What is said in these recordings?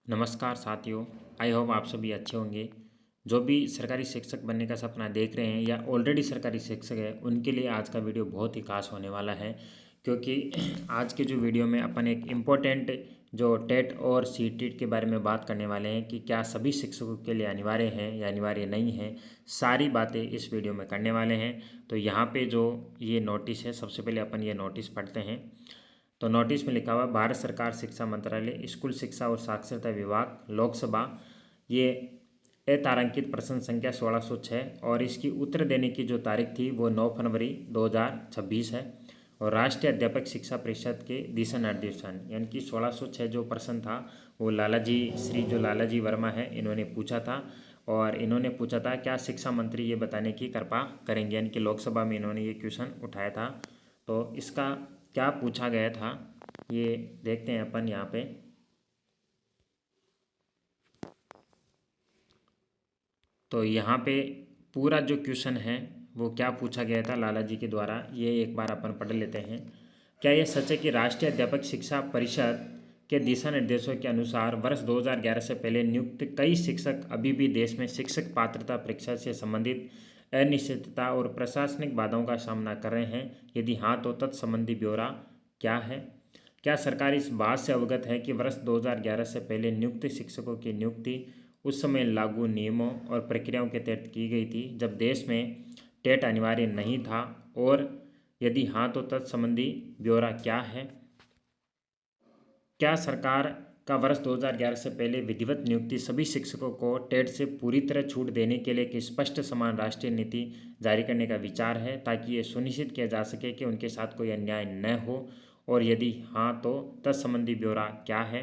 नमस्कार साथियों। I hope आप सभी अच्छे होंगे। जो भी सरकारी शिक्षक बनने का सपना देख रहे हैं या ऑलरेडी सरकारी शिक्षक है उनके लिए आज का वीडियो बहुत ही खास होने वाला है, क्योंकि आज के जो वीडियो में अपन एक इम्पोर्टेंट जो टेट और सीटेट के बारे में बात करने वाले हैं कि क्या सभी शिक्षकों के लिए अनिवार्य है या अनिवार्य नहीं है। सारी बातें इस वीडियो में करने वाले हैं। तो यहाँ पे जो ये नोटिस है, सबसे पहले अपन ये नोटिस पढ़ते हैं। तो नोटिस में लिखा हुआ भारत सरकार शिक्षा मंत्रालय स्कूल शिक्षा और साक्षरता विभाग लोकसभा, ये अतारांकित प्रश्न संख्या 1606 और इसकी उत्तर देने की जो तारीख थी वो 9 फरवरी 2026 है। और राष्ट्रीय अध्यापक शिक्षा परिषद के दिशा निर्देशन यानी कि 1606 जो प्रश्न था वो लालाजी वर्मा है, इन्होंने पूछा था। और इन्होंने पूछा था क्या शिक्षा मंत्री ये बताने की कृपा करेंगे, यानी कि लोकसभा में इन्होंने ये क्वेश्चन उठाया था। तो इसका क्या पूछा गया था ये देखते हैं अपन यहाँ पे। तो यहाँ पे पूरा जो क्वेश्चन है वो क्या पूछा गया था लाला जी के द्वारा, ये एक बार अपन पढ़ लेते हैं। क्या यह सच है कि राष्ट्रीय अध्यापक शिक्षा परिषद के दिशा निर्देशों के अनुसार वर्ष 2011 से पहले नियुक्त कई शिक्षक अभी भी देश में शिक्षक पात्रता परीक्षा से संबंधित अनिश्चितता और प्रशासनिक बाधाओं का सामना कर रहे हैं? यदि हाँ तो तत्संबंधी ब्यौरा क्या है? क्या सरकार इस बात से अवगत है कि वर्ष 2011 से पहले नियुक्त शिक्षकों की नियुक्ति उस समय लागू नियमों और प्रक्रियाओं के तहत की गई थी जब देश में टेट अनिवार्य नहीं था? और यदि हाँ तो तत्संबंधी ब्यौरा क्या है? क्या सरकार का वर्ष 2011 से पहले विधिवत नियुक्ति सभी शिक्षकों को टेट से पूरी तरह छूट देने के लिए एक स्पष्ट समान राष्ट्रीय नीति जारी करने का विचार है ताकि ये सुनिश्चित किया जा सके कि उनके साथ कोई अन्याय न हो? और यदि हाँ तो तत्संबंधी ब्यौरा क्या है?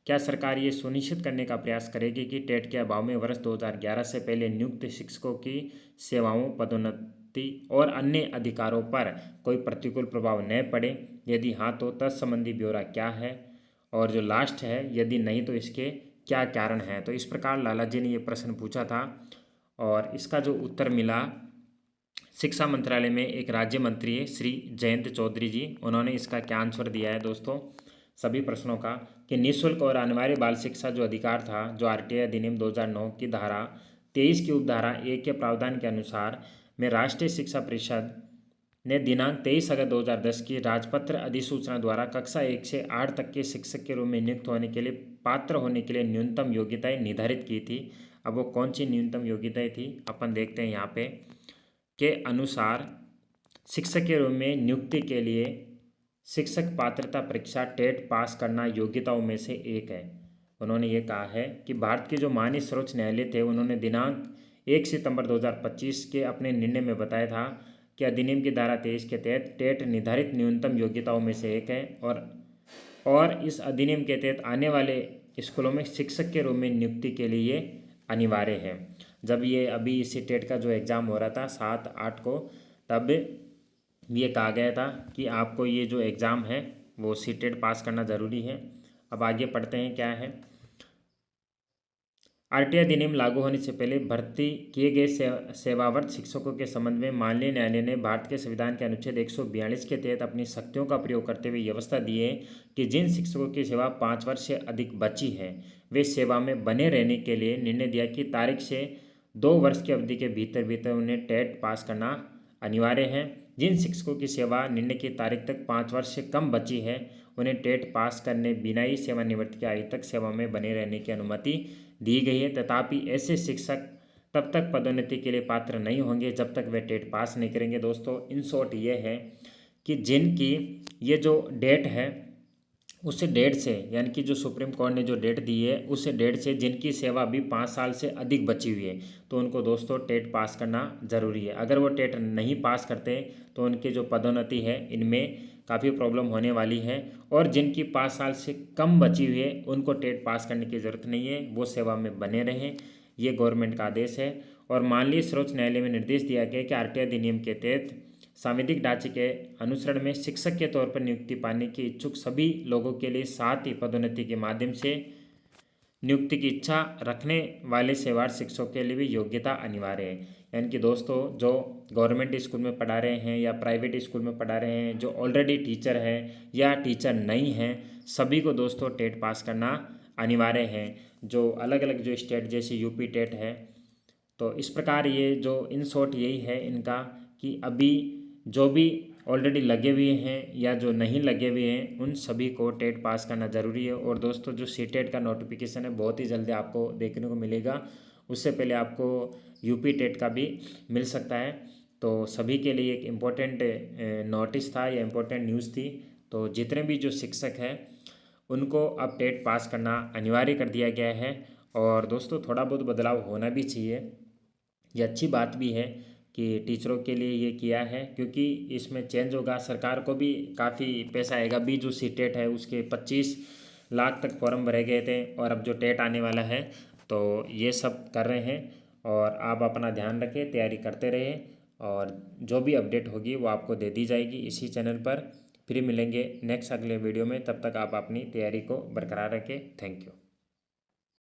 क्या सरकार ये सुनिश्चित करने का प्रयास करेगी कि टेट के अभाव में वर्ष 2011 से पहले नियुक्त शिक्षकों की सेवाओं, पदोन्नति और अन्य अधिकारों पर कोई प्रतिकूल प्रभाव न पड़े? यदि हाँ तो तत्संबंधी ब्यौरा क्या है? और जो लास्ट है, यदि नहीं तो इसके क्या कारण हैं? तो इस प्रकार लाला जी ने ये प्रश्न पूछा था और इसका जो उत्तर मिला, शिक्षा मंत्रालय में एक राज्य मंत्री है श्री जयंत चौधरी जी, उन्होंने इसका क्या आंसर दिया है दोस्तों सभी प्रश्नों का, कि निःशुल्क और अनिवार्य बाल शिक्षा जो अधिकार था जो आरटीआई अधिनियम 2009 की धारा 23 की उपधारा 1 के प्रावधान के अनुसार में राष्ट्रीय शिक्षा परिषद ने दिनांक 23 अगस्त 2010 की राजपत्र अधिसूचना द्वारा कक्षा 1 से 8 तक के शिक्षक के रूप में नियुक्त होने के लिए पात्र होने के लिए न्यूनतम योग्यताएं निर्धारित की थी। अब वो कौन सी न्यूनतम योग्यताएं थी अपन देखते हैं यहाँ पे। के अनुसार शिक्षक के रूप में नियुक्ति के लिए शिक्षक पात्रता परीक्षा टेट पास करना योग्यताओं में से एक है। उन्होंने ये कहा है कि भारत के जो माननीय सर्वोच्च न्यायालय थे उन्होंने दिनांक 1 सितंबर 2025 के अपने निर्णय में बताया था कि अधिनियम की धारा 23 के तहत टेट निर्धारित न्यूनतम योग्यताओं में से एक है और इस अधिनियम के तहत आने वाले स्कूलों में शिक्षक के रूप में नियुक्ति के लिए अनिवार्य है। जब ये अभी इसी टेट का जो एग्ज़ाम हो रहा था 7-8 को, तब ये कहा गया था कि आपको ये जो एग्ज़ाम है वो सी टेट पास करना ज़रूरी है। अब आगे पढ़ते हैं क्या है। आरटीआई अधिनियम लागू होने से पहले भर्ती किए गए सेवारत शिक्षकों के संबंध में माननीय न्यायालय ने भारत के संविधान के अनुच्छेद 142 के तहत अपनी शक्तियों का प्रयोग करते हुए व्यवस्था दी है कि जिन शिक्षकों की सेवा 5 वर्ष से अधिक बची है वे सेवा में बने रहने के लिए निर्णय दिया कि तारीख से 2 वर्ष की अवधि के भीतर उन्हें टेट पास करना अनिवार्य है। जिन शिक्षकों की सेवा निर्णय की तारीख तक 5 वर्ष से कम बची है उन्हें टेट पास करने बिना ही सेवानिवृत्ति की आयु तक सेवा में बने रहने की अनुमति दी गई है। तथापि ऐसे शिक्षक तब तक पदोन्नति के लिए पात्र नहीं होंगे जब तक वे टेट पास नहीं करेंगे। दोस्तों इन शॉर्ट ये है कि जिनकी ये जो डेट है उस डेट से, यानी कि जो सुप्रीम कोर्ट ने जो डेट दी है उस डेट से जिनकी सेवा अभी 5 साल से अधिक बची हुई है तो उनको दोस्तों टेट पास करना ज़रूरी है। अगर वो टेट नहीं पास करते तो उनकी जो पदोन्नति है इनमें काफ़ी प्रॉब्लम होने वाली है। और जिनकी 5 साल से कम बची हुई है उनको टेट पास करने की ज़रूरत नहीं है, वो सेवा में बने रहें, ये गवर्नमेंट का आदेश है। और माननीय सर्वोच्च न्यायालय में निर्देश दिया गया कि आरटीआई अधिनियम के तहत सांविधिक ढांचे के अनुसरण में शिक्षक के तौर पर नियुक्ति पाने के इच्छुक सभी लोगों के लिए साथ ही पदोन्नति के माध्यम से नियुक्ति की इच्छा रखने वाले सेवारत शिक्षकों के लिए भी योग्यता अनिवार्य है। यानी कि दोस्तों जो गवर्नमेंट स्कूल में पढ़ा रहे हैं या प्राइवेट स्कूल में पढ़ा रहे हैं, जो ऑलरेडी टीचर है या टीचर नहीं हैं, सभी को दोस्तों टेट पास करना अनिवार्य हैं। जो अलग अलग जो स्टेट जैसे यूपी टेट है, तो इस प्रकार ये जो इन शॉर्ट यही है इनका कि अभी जो भी ऑलरेडी लगे हुए हैं या जो नहीं लगे हुए हैं उन सभी को टेट पास करना ज़रूरी है। और दोस्तों जो सीटेट का नोटिफिकेशन है बहुत ही जल्दी आपको देखने को मिलेगा, उससे पहले आपको यूपी टेट का भी मिल सकता है। तो सभी के लिए एक इम्पोर्टेंट नोटिस था या इम्पोर्टेंट न्यूज़ थी। तो जितने भी जो शिक्षक हैं उनको अब टेट पास करना अनिवार्य कर दिया गया है। और दोस्तों थोड़ा बहुत बदलाव होना भी चाहिए, ये अच्छी बात भी है कि टीचरों के लिए ये किया है, क्योंकि इसमें चेंज होगा, सरकार को भी काफ़ी पैसा आएगा। अभी जो सीटेट है उसके 25 लाख तक फॉर्म भरे गए थे और अब जो टेट आने वाला है तो ये सब कर रहे हैं। और आप अपना ध्यान रखें, तैयारी करते रहें और जो भी अपडेट होगी वो आपको दे दी जाएगी इसी चैनल पर। फिर मिलेंगे नेक्स्ट अगले वीडियो में, तब तक आप अपनी तैयारी को बरकरार रखें। Thank you.